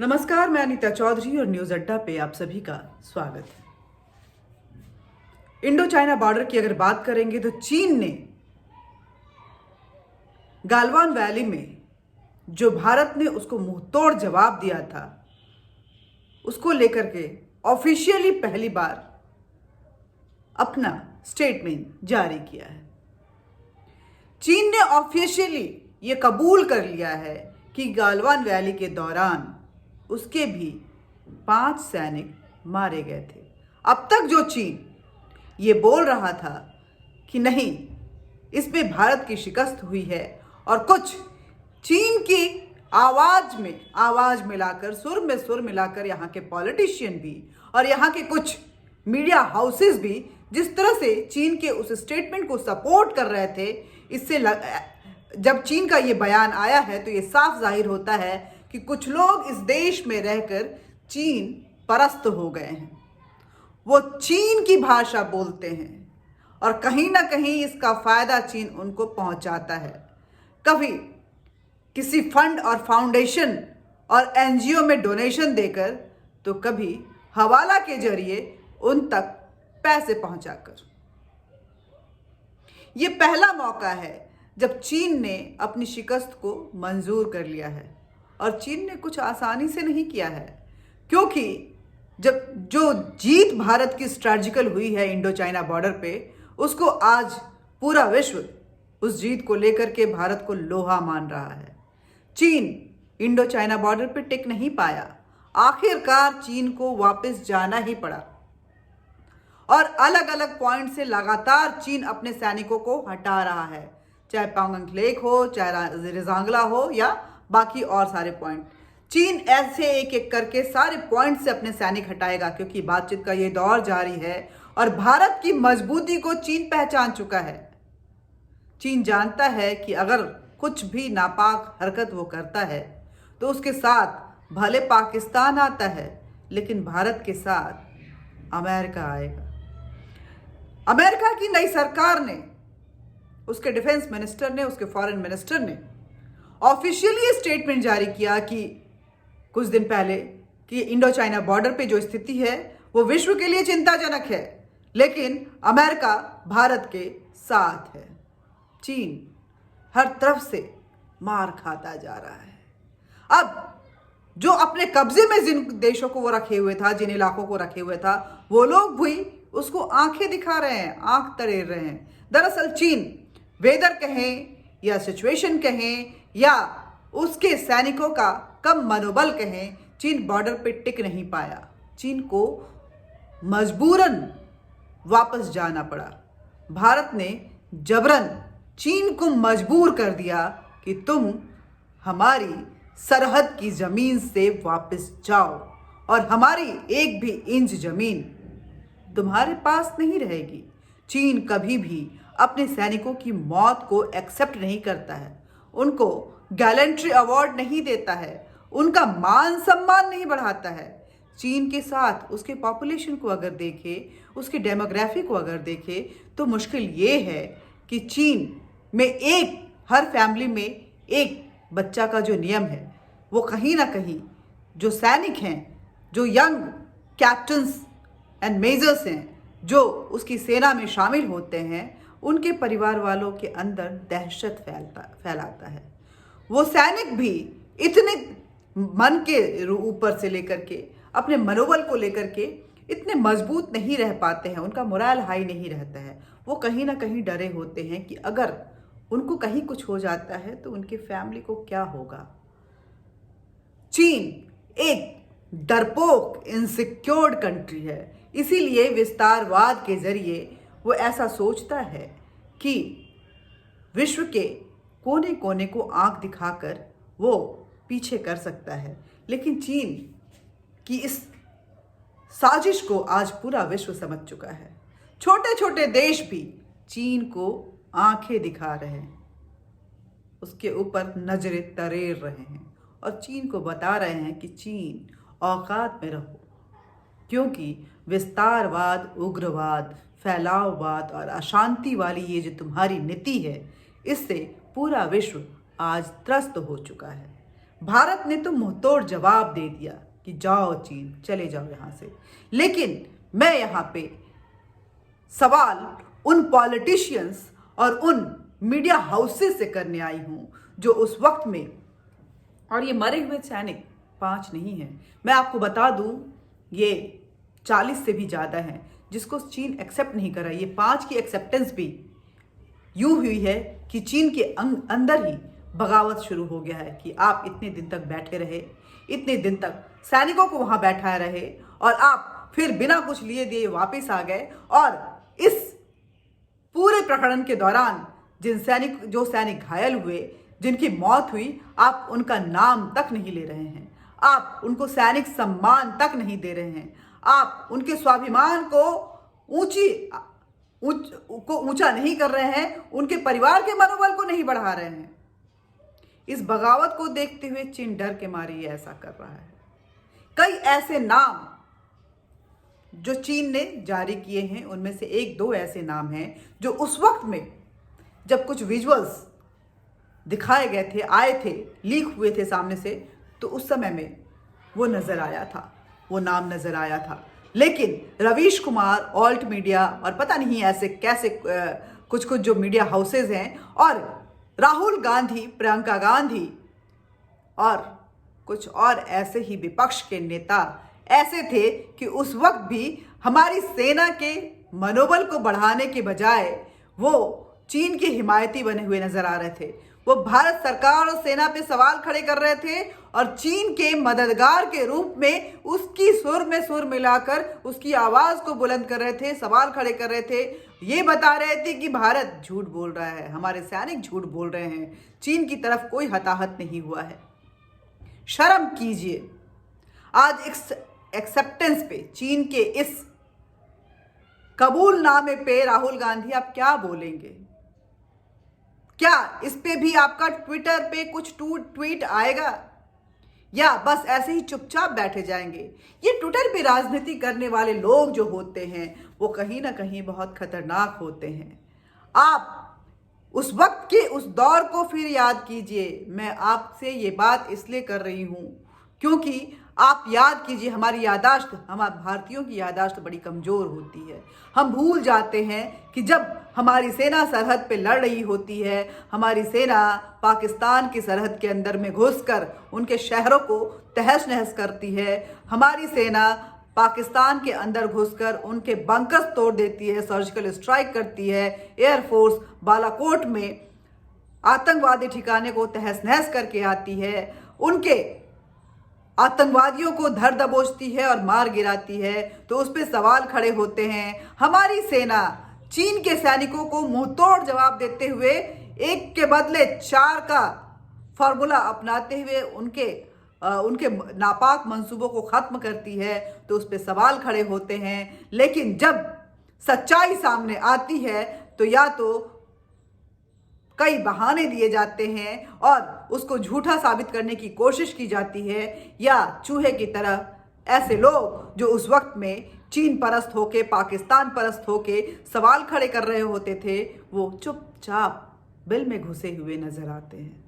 नमस्कार, मैं अनीता चौधरी और न्यूज अड्डा पे आप सभी का स्वागत है। इंडो चाइना बॉर्डर की अगर बात करेंगे तो चीन ने गालवान वैली में जो भारत ने उसको मुंहतोड़ जवाब दिया था, उसको लेकर के ऑफिशियली पहली बार अपना स्टेटमेंट जारी किया है। चीन ने ऑफिशियली ये कबूल कर लिया है कि गालवान वैली के दौरान उसके भी 5 सैनिक मारे गए थे। अब तक जो चीन ये बोल रहा था कि नहीं, इसमें भारत की शिकस्त हुई है, और कुछ चीन की आवाज मिलाकर, सुर में सुर मिलाकर यहाँ के पॉलिटिशियन भी और यहाँ के कुछ मीडिया हाउसेस भी जिस तरह से चीन के उस स्टेटमेंट को सपोर्ट कर रहे थे, इससे जब चीन का ये बयान आया है तो ये साफ जाहिर होता है कि कुछ लोग इस देश में रहकर चीन परस्त हो गए हैं। वो चीन की भाषा बोलते हैं और कहीं ना कहीं इसका फायदा चीन उनको पहुंचाता है। कभी किसी फंड और फाउंडेशन और एनजीओ में डोनेशन देकर, तो कभी हवाला के जरिए उन तक पैसे पहुंचाकर। ये पहला मौका है जब चीन ने अपनी शिकस्त को मंजूर कर लिया है, और चीन ने कुछ आसानी से नहीं किया है, क्योंकि जब जो जीत भारत की स्ट्रैटेजिकल हुई है इंडो चाइना बॉर्डर पे, उसको आज पूरा विश्व उस जीत को लेकर के भारत को लोहा मान रहा है। चीन इंडो चाइना बॉर्डर पे टिक नहीं पाया, आखिरकार चीन को वापस जाना ही पड़ा, और अलग अलग पॉइंट से लगातार चीन अपने सैनिकों को हटा रहा है, चाहे पांगंग लेक हो, चाहे रिजांगला हो, या बाकी और सारे पॉइंट। चीन ऐसे एक एक करके सारे पॉइंट से अपने सैनिक हटाएगा, क्योंकि बातचीत का ये दौर जारी है और भारत की मजबूती को चीन पहचान चुका है। चीन जानता है कि अगर कुछ भी नापाक हरकत वो करता है तो उसके साथ भले पाकिस्तान आता है, लेकिन भारत के साथ अमेरिका आएगा। अमेरिका की नई सरकार ने, उसके डिफेंस मिनिस्टर ने, उसके फॉरेन मिनिस्टर ने ऑफिशियली स्टेटमेंट जारी किया कि कुछ दिन पहले कि इंडो चाइना बॉर्डर पे जो स्थिति है वो विश्व के लिए चिंताजनक है, लेकिन अमेरिका भारत के साथ है। चीन हर तरफ से मार खाता जा रहा है। अब जो अपने कब्जे में जिन देशों को वो रखे हुए था, जिन इलाकों को रखे हुए था, वो लोग भी उसको आंखें दिखा रहे हैं, आंख तरेर रहे हैं। दरअसल चीन वेदर कहें या सिचुएशन कहें या उसके सैनिकों का कम मनोबल कहें, चीन बॉर्डर पे टिक नहीं पाया। चीन को मजबूरन वापस जाना पड़ा। भारत ने जबरन चीन को मजबूर कर दिया कि तुम हमारी सरहद की जमीन से वापस जाओ, और हमारी एक भी इंच जमीन तुम्हारे पास नहीं रहेगी। चीन कभी भी अपने सैनिकों की मौत को एक्सेप्ट नहीं करता है, उनको गैलेंट्री अवार्ड नहीं देता है, उनका मान सम्मान नहीं बढ़ाता है। चीन के साथ उसके पॉपुलेशन को अगर देखे, उसके डेमोग्राफी को अगर देखे, तो मुश्किल ये है कि चीन में हर फैमिली में एक बच्चा का जो नियम है, वो कहीं ना कहीं जो सैनिक हैं, जो यंग कैप्टन्स एंड मेजर्स हैं, जो उसकी सेना में शामिल होते हैं, उनके परिवार वालों के अंदर दहशत फैलाता है। वो सैनिक भी इतने मन के ऊपर से लेकर के, अपने मनोबल को लेकर के इतने मजबूत नहीं रह पाते हैं, उनका मोरल हाई नहीं रहता है। वो कहीं ना कहीं डरे होते हैं कि अगर उनको कहीं कुछ हो जाता है तो उनके फैमिली को क्या होगा। चीन एक डरपोक, इनसिक्योर्ड कंट्री है, इसीलिए विस्तारवाद के जरिए वो ऐसा सोचता है कि विश्व के कोने कोने को आंख दिखाकर वो पीछे कर सकता है। लेकिन चीन की इस साजिश को आज पूरा विश्व समझ चुका है। छोटे छोटे देश भी चीन को आंखें दिखा रहे हैं, उसके ऊपर नजरें तरेर रहे हैं, और चीन को बता रहे हैं कि चीन औकात में रहो, क्योंकि विस्तारवाद, उग्रवाद, फैलाववाद और अशांति वाली ये जो तुम्हारी नीति है, इससे पूरा विश्व आज त्रस्त हो चुका है। भारत ने तो मुंहतोड़ जवाब दे दिया कि जाओ चीन, चले जाओ यहाँ से। लेकिन मैं यहाँ पे सवाल उन पॉलिटिशियंस और उन मीडिया हाउसेस से करने आई हूँ जो उस वक्त में, और ये मरे हुए सैनिक 5 नहीं हैं, मैं आपको बता दूं ये 40 से भी ज़्यादा हैं, जिसको चीन एक्सेप्ट नहीं कर रहा है। ये 5 की एक्सेप्टेंस भी यूं हुई है कि चीन के अंदर ही बगावत शुरू हो गया है कि आप इतने दिन तक बैठे रहे, इतने दिन तक सैनिकों को वहां बैठाए रहे और आप फिर बिना कुछ लिए दिए वापस आ गए। और इस पूरे प्रकरण के दौरान जो सैनिक घायल हुए, जिनकी मौत हुई, आप उनका नाम तक नहीं ले रहे हैं, आप उनको सैनिक सम्मान तक नहीं दे रहे हैं, आप उनके स्वाभिमान को ऊंचा नहीं कर रहे हैं, उनके परिवार के मनोबल को नहीं बढ़ा रहे हैं। इस बगावत को देखते हुए चीन डर के मारे ये ऐसा कर रहा है। कई ऐसे नाम जो चीन ने जारी किए हैं, उनमें से 1-2 ऐसे नाम हैं जो उस वक्त में जब कुछ विजुअल्स दिखाए गए थे, आए थे, लीक हुए थे सामने से, तो उस समय में वो नजर आया था, वो नाम नजर आया था। लेकिन रवीश कुमार, ऑल्ट मीडिया और पता नहीं ऐसे कैसे कुछ जो मीडिया हाउसेज हैं, और राहुल गांधी, प्रियंका गांधी और कुछ और ऐसे ही विपक्ष के नेता ऐसे थे कि उस वक्त भी हमारी सेना के मनोबल को बढ़ाने के बजाय वो चीन के हिमायती बने हुए नजर आ रहे थे। वो भारत सरकार और सेना पे सवाल खड़े कर रहे थे और चीन के मददगार के रूप में उसकी सुर में सुर मिलाकर उसकी आवाज को बुलंद कर रहे थे, सवाल खड़े कर रहे थे, ये बता रहे थे कि भारत झूठ बोल रहा है, हमारे सैनिक झूठ बोल रहे हैं, चीन की तरफ कोई हताहत नहीं हुआ है। शर्म कीजिए। आज एक्सेप्टेंस पे, चीन के इस कबूलनामे पे राहुल गांधी आप क्या बोलेंगे? क्या इस पे भी आपका ट्विटर पे कुछ ट्वीट आएगा या बस ऐसे ही चुपचाप बैठे जाएंगे? ये ट्विटर पे राजनीति करने वाले लोग जो होते हैं वो कहीं ना कहीं बहुत खतरनाक होते हैं। आप उस वक्त के उस दौर को फिर याद कीजिए। मैं आपसे ये बात इसलिए कर रही हूं क्योंकि आप याद कीजिए, हमारी यादाश्त, हमारे भारतीयों की यादाश्त बड़ी कमज़ोर होती है। हम भूल जाते हैं कि जब हमारी सेना सरहद पे लड़ रही होती है, हमारी सेना पाकिस्तान की सरहद के अंदर में घुसकर उनके शहरों को तहस नहस करती है, हमारी सेना पाकिस्तान के अंदर घुसकर उनके बंकर्स तोड़ देती है, सर्जिकल स्ट्राइक करती है, एयरफोर्स बालाकोट में आतंकवादी ठिकाने को तहस नहस करके आती है, उनके आतंकवादियों को धर दबोचती है और मार गिराती है, तो उस पर सवाल खड़े होते हैं। हमारी सेना चीन के सैनिकों को मुंहतोड़ जवाब देते हुए 1 के बदले 4 का फॉर्मूला अपनाते हुए उनके नापाक मंसूबों को खत्म करती है, तो उस पर सवाल खड़े होते हैं। लेकिन जब सच्चाई सामने आती है तो या तो कई बहाने दिए जाते हैं और उसको झूठा साबित करने की कोशिश की जाती है, या चूहे की तरह ऐसे लोग जो उस वक्त में चीन परस्त होके, पाकिस्तान परस्त होके सवाल खड़े कर रहे होते थे, वो चुपचाप बिल में घुसे हुए नजर आते हैं।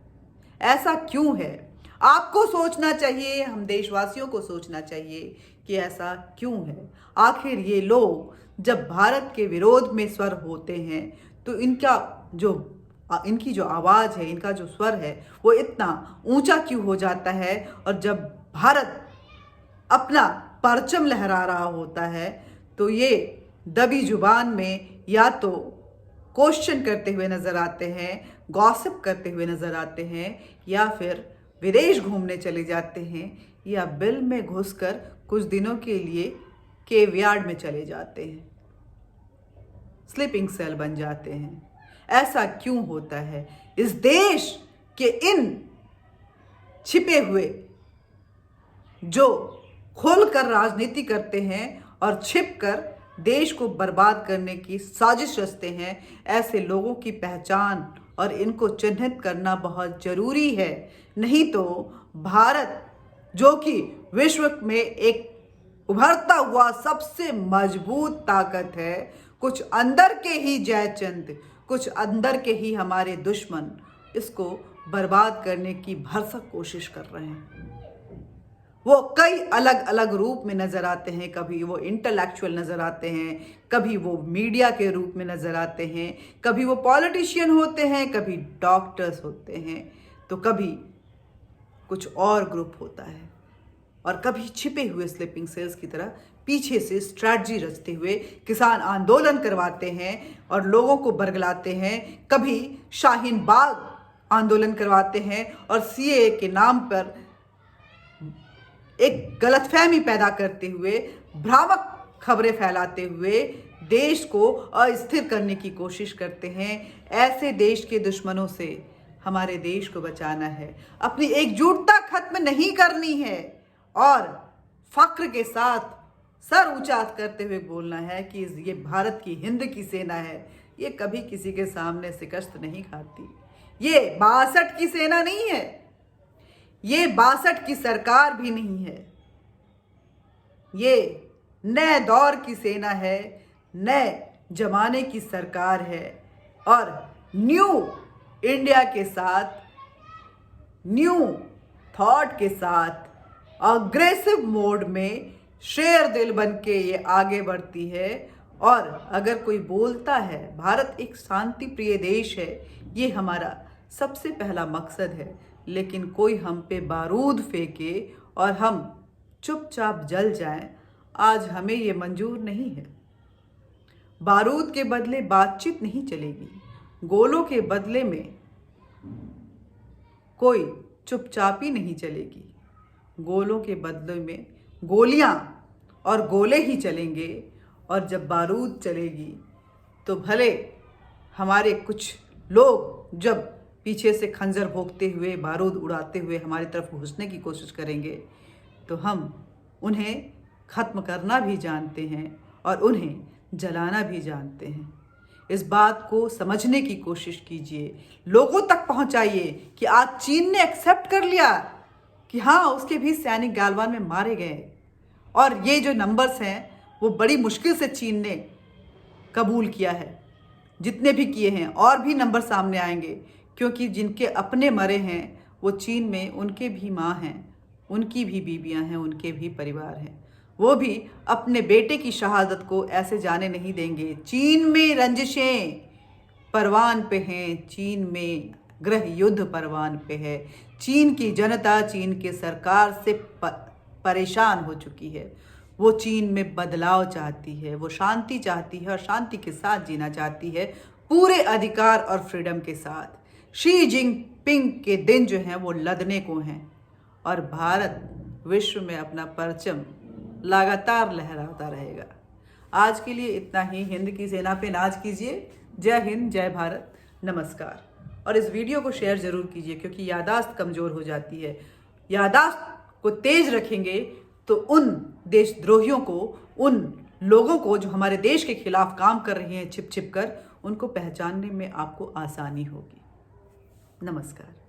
ऐसा क्यों है? आपको सोचना चाहिए, हम देशवासियों को सोचना चाहिए कि ऐसा क्यों है। आखिर ये लोग जब भारत के विरोध में स्वर होते हैं तो इनकी जो आवाज़ है, इनका जो स्वर है, वो इतना ऊंचा क्यों हो जाता है? और जब भारत अपना परचम लहरा रहा होता है तो ये दबी जुबान में या तो क्वेश्चन करते हुए नजर आते हैं, गॉसिप करते हुए नजर आते हैं, या फिर विदेश घूमने चले जाते हैं, या बिल में घुसकर कुछ दिनों के लिए केवयार्ड में चले जाते हैं, स्लीपिंग सेल बन जाते हैं। ऐसा क्यों होता है? इस देश के इन छिपे हुए जो खुलकर राजनीति करते हैं और छिपकर देश को बर्बाद करने की साजिश रचते हैं, ऐसे लोगों की पहचान और इनको चिन्हित करना बहुत जरूरी है। नहीं तो भारत, जो कि विश्व में एक उभरता हुआ सबसे मजबूत ताकत है, कुछ अंदर के ही जयचंद, कुछ अंदर के ही हमारे दुश्मन इसको बर्बाद करने की भरसक कोशिश कर रहे हैं। वो कई अलग अलग रूप में नजर आते हैं, कभी वो इंटेलेक्चुअल नजर आते हैं, कभी वो मीडिया के रूप में नजर आते हैं, कभी वो पॉलिटिशियन होते हैं, कभी डॉक्टर्स होते हैं, तो कभी कुछ और ग्रुप होता है, और कभी छिपे हुए स्लीपिंग सेल्स की तरह पीछे से स्ट्रैटेजी रचते हुए किसान आंदोलन करवाते हैं और लोगों को बरगलाते हैं। कभी शाहीन बाग आंदोलन करवाते हैं और सीएए के नाम पर एक गलतफहमी पैदा करते हुए, भ्रामक खबरें फैलाते हुए देश को अस्थिर करने की कोशिश करते हैं। ऐसे देश के दुश्मनों से हमारे देश को बचाना है, अपनी एकजुटता खत्म नहीं करनी है और फक्र के साथ सर ऊंचा करते हुए बोलना है कि ये भारत की हिंद की सेना है, ये कभी किसी के सामने शिकस्त नहीं खाती। ये 62 की सेना नहीं है, ये 62 की सरकार भी नहीं है, ये नए दौर की सेना है, नए जमाने की सरकार है और न्यू इंडिया के साथ, न्यू थॉट के साथ, अग्रेसिव मोड में शेर दिल बन के ये आगे बढ़ती है। और अगर कोई बोलता है भारत एक शांति प्रिय देश है, ये हमारा सबसे पहला मकसद है, लेकिन कोई हम पे बारूद फेंके और हम चुपचाप जल जाएं, आज हमें ये मंजूर नहीं है। बारूद के बदले बातचीत नहीं चलेगी, गोलों के बदले में कोई चुपचापी नहीं चलेगी, गोलों के बदले में गोलियां और गोले ही चलेंगे। और जब बारूद चलेगी तो भले हमारे कुछ लोग जब पीछे से खंजर भोंकते हुए, बारूद उड़ाते हुए हमारी तरफ घुसने की कोशिश करेंगे, तो हम उन्हें ख़त्म करना भी जानते हैं और उन्हें जलाना भी जानते हैं। इस बात को समझने की कोशिश कीजिए, लोगों तक पहुंचाइए कि आज चीन ने एक्सेप्ट कर लिया कि हाँ, उसके भी सैनिक गालवान में मारे गए, और ये जो नंबर्स हैं वो बड़ी मुश्किल से चीन ने कबूल किया है। जितने भी किए हैं और भी नंबर सामने आएंगे, क्योंकि जिनके अपने मरे हैं वो चीन में उनके भी माँ हैं, उनकी भी बीबियाँ हैं, उनके भी परिवार हैं, वो भी अपने बेटे की शहादत को ऐसे जाने नहीं देंगे। चीन में रंजिशें परवान पे हैं, चीन में गृह युद्ध परवान पे है, चीन की जनता चीन के सरकार से परेशान हो चुकी है। वो चीन में बदलाव चाहती है, वो शांति चाहती है और शांति के साथ जीना चाहती है, पूरे अधिकार और फ्रीडम के साथ। शी जिनपिंग के दिन जो हैं वो लदने को हैं और भारत विश्व में अपना परचम लगातार लहराता रहेगा। आज के लिए इतना ही। हिंद की सेना पे नाज कीजिए। जय हिंद, जय भारत, नमस्कार। और इस वीडियो को शेयर ज़रूर कीजिए, क्योंकि यादाश्त कमज़ोर हो जाती है। यादाश्त को तेज रखेंगे तो उन देशद्रोहियों को, उन लोगों को जो हमारे देश के खिलाफ काम कर रहे हैं छिप छिप कर, उनको पहचानने में आपको आसानी होगी। नमस्कार।